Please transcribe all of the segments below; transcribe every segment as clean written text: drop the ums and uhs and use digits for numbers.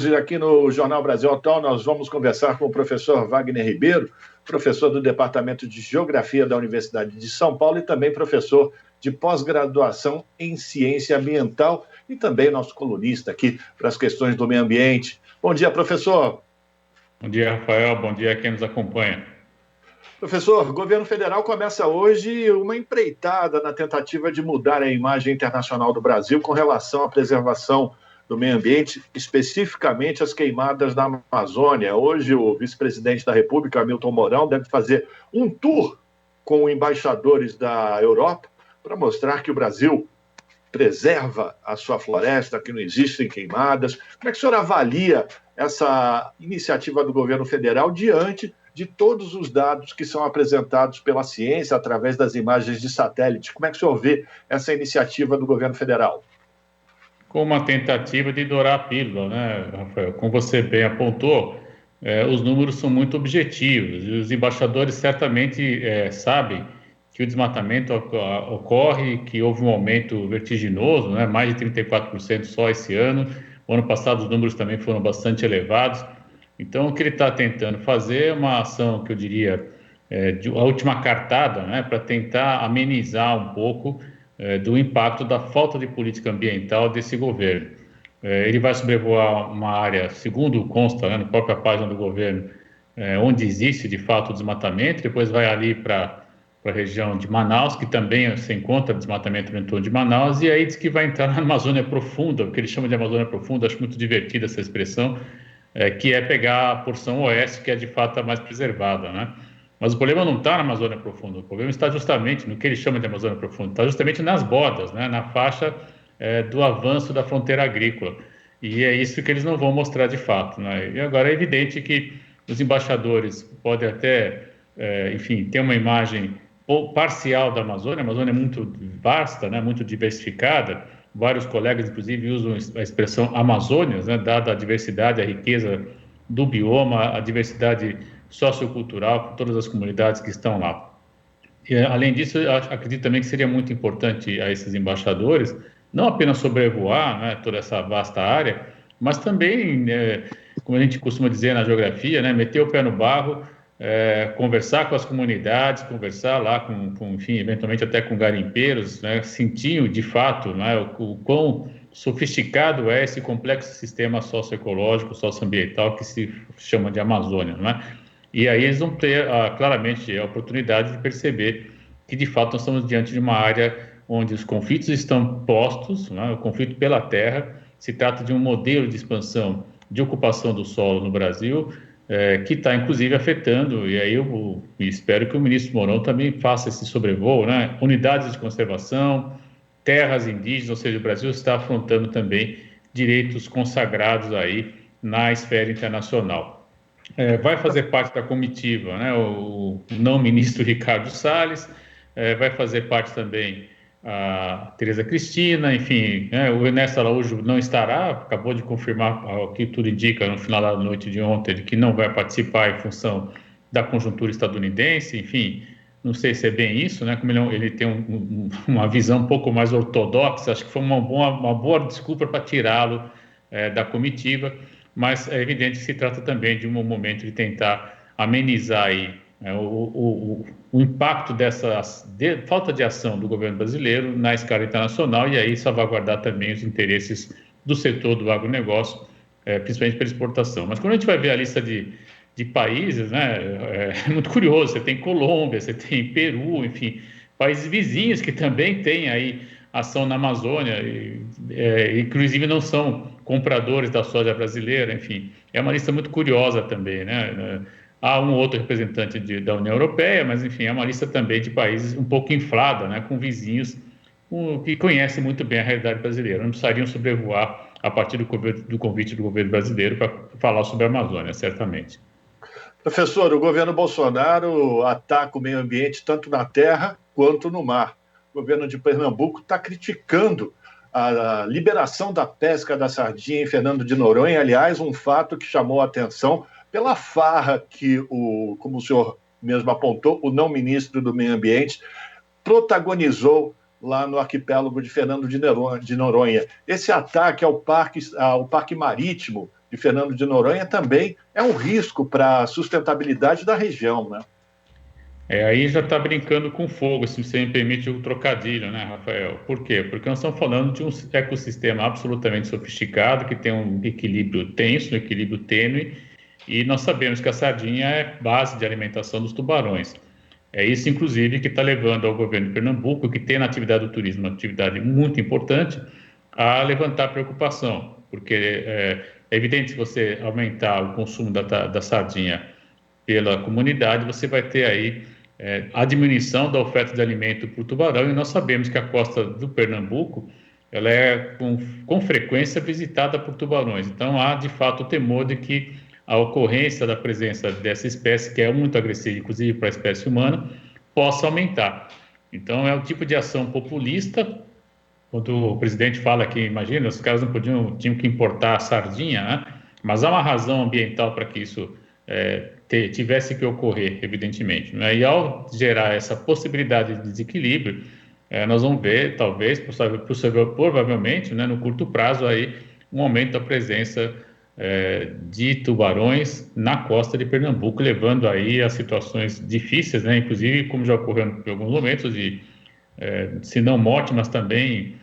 amigos, e aqui no Jornal Brasil Atual nós vamos conversar com o professor Wagner Ribeiro, professor do Departamento de Geografia da Universidade de São Paulo e também professor de pós-graduação em Ciência Ambiental e também nosso colunista aqui para as questões do meio ambiente. Bom dia, professor. Bom dia, Rafael. Bom dia a quem nos acompanha. Professor, o governo federal começa hoje uma empreitada na tentativa de mudar a imagem internacional do Brasil com relação à preservação do meio ambiente, especificamente as queimadas na Amazônia. Hoje, o vice-presidente da República, Hamilton Mourão, deve fazer um tour com embaixadores da Europa para mostrar que o Brasil preserva a sua floresta, que não existem queimadas. Como é que o senhor avalia essa iniciativa do governo federal diante de todos os dados que são apresentados pela ciência através das imagens de satélite? Como é que o senhor vê essa iniciativa do governo federal? Com uma tentativa de dourar a pílula, né, Rafael? Como você bem apontou, os números são muito objetivos e os embaixadores certamente sabem que o desmatamento ocorre, que houve um aumento vertiginoso, né, mais de 34% só esse ano. O ano passado os números também foram bastante elevados. Então, o que ele está tentando fazer é uma ação que eu diria a última cartada, né, para tentar amenizar um pouco do impacto da falta de política ambiental desse governo. Ele vai sobrevoar uma área, segundo consta, né, na própria página do governo, onde existe de fato o desmatamento, depois vai ali para a região de Manaus, que também se encontra desmatamento no entorno de Manaus, e aí diz que vai entrar na Amazônia Profunda, o que ele chama de Amazônia Profunda, acho muito divertida essa expressão, que é pegar a porção oeste, que é de fato a mais preservada, né? Mas o problema não está na Amazônia Profunda, o problema está justamente no que ele chama de Amazônia Profunda, está justamente nas bordas, né? Na faixa do avanço da fronteira agrícola. E é isso que eles não vão mostrar de fato, né? E agora é evidente que os embaixadores podem até, enfim, ter uma imagem parcial da Amazônia. A Amazônia é muito vasta, né? Muito diversificada. Vários colegas, inclusive, usam a expressão Amazônias, né? Dada a diversidade, a riqueza do bioma, a diversidade sociocultural, com todas as comunidades que estão lá. E, além disso, eu acredito também que seria muito importante a esses embaixadores não apenas sobrevoar, né, toda essa vasta área, mas também, como a gente costuma dizer na geografia, né, meter o pé no barro, conversar com as comunidades, conversar lá enfim, eventualmente até com garimpeiros, né, sentir de fato, né, o quão sofisticado é esse complexo sistema socioecológico, socioambiental que se chama de Amazônia, né? E aí eles vão ter claramente a oportunidade de perceber que, de fato, nós estamos diante de uma área onde os conflitos estão postos, né? O conflito pela terra, se trata de um modelo de expansão, de ocupação do solo no Brasil, que está, inclusive, afetando, e aí eu espero que o ministro Mourão também faça esse sobrevoo, né? Unidades de conservação, terras indígenas, ou seja, o Brasil está afrontando também direitos consagrados aí na esfera internacional. Vai fazer parte da comitiva, né, o não-ministro Ricardo Salles, vai fazer parte também a Tereza Cristina, enfim, né, o Ernesto Araújo não estará, acabou de confirmar o que tudo indica no final da noite de ontem, de que não vai participar em função da conjuntura estadunidense, enfim, não sei se é bem isso, né, como ele tem uma visão um pouco mais ortodoxa, acho que foi uma boa desculpa para tirá-lo da comitiva, mas é evidente que se trata também de um momento de tentar amenizar aí, o impacto dessa falta de ação do governo brasileiro na escala internacional e aí salvaguardar também os interesses do setor do agronegócio, principalmente pela exportação. Mas quando a gente vai ver a lista de países, né, é muito curioso, você tem Colômbia, você tem Peru, enfim, países vizinhos que também têm aí ação na Amazônia, inclusive não são compradores da soja brasileira, enfim, é uma lista muito curiosa também, né? Há um outro representante da União Europeia, mas enfim, é uma lista também de países um pouco inflada, né? Com vizinhos que conhecem muito bem a realidade brasileira, não precisariam sobrevoar a partir do convite do governo brasileiro para falar sobre a Amazônia, certamente. Professor, o governo Bolsonaro ataca o meio ambiente tanto na terra quanto no mar. O governo de Pernambuco está criticando a liberação da pesca da sardinha em Fernando de Noronha, aliás, um fato que chamou a atenção pela farra que, como o senhor mesmo apontou, o não-ministro do Meio Ambiente protagonizou lá no arquipélago de Fernando de Noronha. Esse ataque ao parque marítimo de Fernando de Noronha também é um risco para a sustentabilidade da região, né? Aí já está brincando com fogo, se você me permite o trocadilho, né, Rafael? Por quê? Porque nós estamos falando de um ecossistema absolutamente sofisticado, que tem um equilíbrio tenso, um equilíbrio tênue, e nós sabemos que a sardinha é base de alimentação dos tubarões. É isso, inclusive, que está levando ao governo de Pernambuco, que tem na atividade do turismo uma atividade muito importante, a levantar preocupação, porque é evidente que você aumentar o consumo da sardinha pela comunidade, você vai ter aí a diminuição da oferta de alimento para o tubarão, e nós sabemos que a costa do Pernambuco ela é com frequência visitada por tubarões, então há de fato o temor de que a ocorrência da presença dessa espécie, que é muito agressiva, inclusive para a espécie humana, possa aumentar. Então é o tipo de ação populista, quando o presidente fala que, imagina, os caras não tinham que importar a sardinha, né? Mas há uma razão ambiental para que isso tivesse que ocorrer, evidentemente, né? E ao gerar essa possibilidade de desequilíbrio, nós vamos ver, talvez, provavelmente, né, no curto prazo, aí, um aumento da presença de tubarões na costa de Pernambuco, levando aí a situações difíceis, né? Inclusive, como já ocorreu em alguns momentos, se não morte, mas também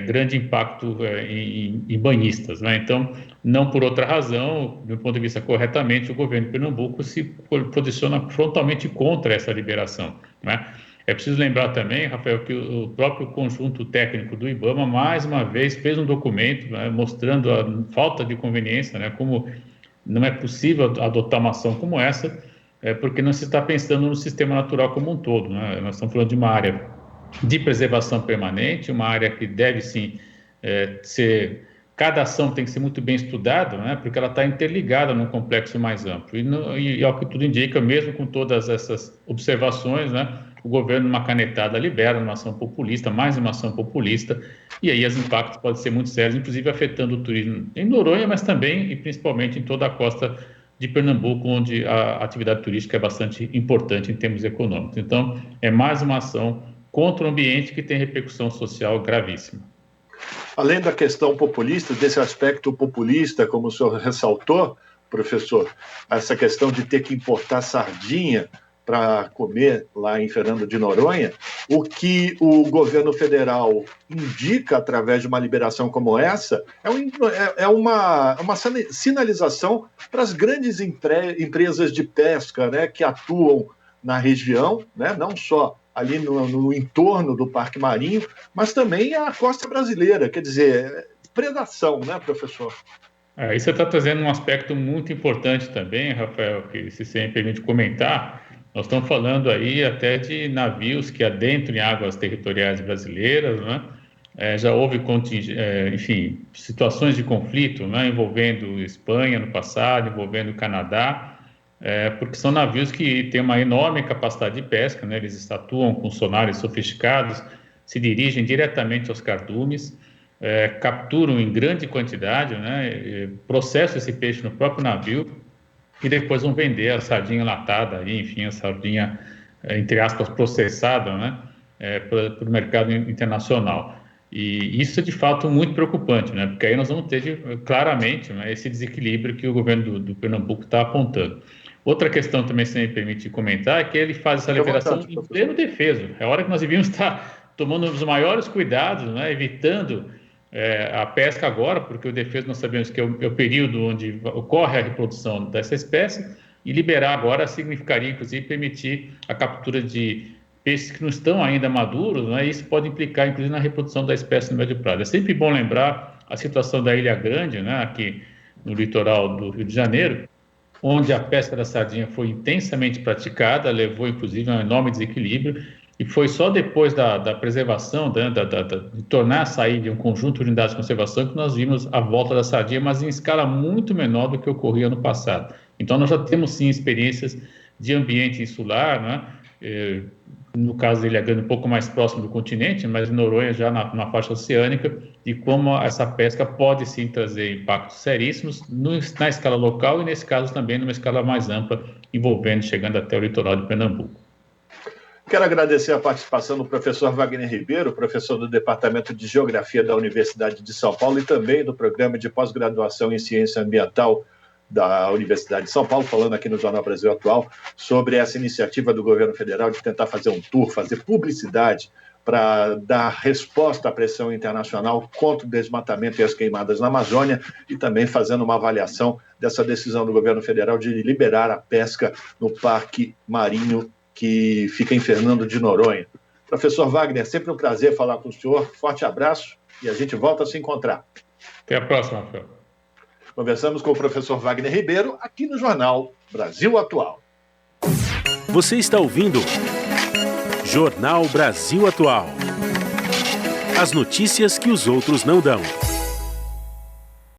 grande impacto em banhistas, né? Então, não por outra razão, do ponto de vista corretamente, o governo de Pernambuco se posiciona frontalmente contra essa liberação, né? É preciso lembrar também, Rafael, que o próprio conjunto técnico do IBAMA, mais uma vez, fez um documento, né, mostrando a falta de conveniência, né, como não é possível adotar uma ação como essa, porque não se está pensando no sistema natural como um todo, né? Nós estamos falando de uma área de preservação permanente, uma área que deve sim ser. Cada ação tem que ser muito bem estudada, né, porque ela está interligada num complexo mais amplo. E ao que tudo indica, mesmo com todas essas observações, né, o governo, numa canetada, libera uma ação populista, mais uma ação populista, e aí os impactos podem ser muito sérios, inclusive afetando o turismo em Noronha, mas também e principalmente em toda a costa de Pernambuco, onde a atividade turística é bastante importante em termos econômicos. Então, é mais uma ação contra o ambiente que tem repercussão social gravíssima. Além da questão populista, desse aspecto populista, como o senhor ressaltou, professor, essa questão de ter que importar sardinha para comer lá em Fernando de Noronha, o que o governo federal indica através de uma liberação como essa é uma sinalização para as grandes empresas de pesca, né, que atuam na região, né, não só ali no entorno do Parque Marinho, mas também a costa brasileira, quer dizer, predação, né, professor? Aí você está trazendo um aspecto muito importante também, Rafael, que se você me permite comentar, nós estamos falando aí até de navios que adentram em águas territoriais brasileiras, né? Já houve, enfim, situações de conflito, né, envolvendo Espanha no passado, envolvendo Canadá, porque são navios que têm uma enorme capacidade de pesca, né? Eles atuam com sonares sofisticados, se dirigem diretamente aos cardumes, capturam em grande quantidade, né? Processam esse peixe no próprio navio e depois vão vender a sardinha latada, enfim, a sardinha, entre aspas, processada, né? Para o mercado internacional. E isso é de fato muito preocupante, né? Porque aí nós vamos ter claramente, né, esse desequilíbrio que o governo do Pernambuco está apontando. Outra questão também, se me permite comentar, é que ele faz essa liberação em pleno defeso. É a hora que nós devíamos estar tomando os maiores cuidados, né, evitando a pesca agora, porque o defeso nós sabemos que é o período onde ocorre a reprodução dessa espécie, e liberar agora significaria, inclusive, permitir a captura de peixes que não estão ainda maduros, né, e isso pode implicar, inclusive, na reprodução da espécie no médio prazo. É sempre bom lembrar a situação da Ilha Grande, né, aqui no litoral do Rio de Janeiro, onde a pesca da sardinha foi intensamente praticada, levou inclusive a um enorme desequilíbrio, e foi só depois da preservação, de tornar a sair de um conjunto de unidades de conservação, que nós vimos a volta da sardinha, mas em escala muito menor do que ocorria no passado. Então, nós já temos sim experiências de ambiente insular, né? No caso da Ilha Grande, um pouco mais próximo do continente, mas em Noronha já na faixa oceânica, de como essa pesca pode sim trazer impactos seríssimos na escala local e, nesse caso, também numa escala mais ampla, envolvendo, chegando até o litoral de Pernambuco. Quero agradecer a participação do professor Wagner Ribeiro, professor do Departamento de Geografia da Universidade de São Paulo e também do Programa de Pós-Graduação em Ciência Ambiental da Universidade de São Paulo, falando aqui no Jornal Brasil Atual sobre essa iniciativa do governo federal de tentar fazer um tour, fazer publicidade para dar resposta à pressão internacional contra o desmatamento e as queimadas na Amazônia, e também fazendo uma avaliação dessa decisão do governo federal de liberar a pesca no Parque Marinho que fica em Fernando de Noronha. Professor Wagner, sempre um prazer falar com o senhor. Forte abraço e a gente volta a se encontrar. Até a próxima, Rafael. Conversamos com o professor Wagner Ribeiro, aqui no Jornal Brasil Atual. Você está ouvindo Jornal Brasil Atual. As notícias que os outros não dão.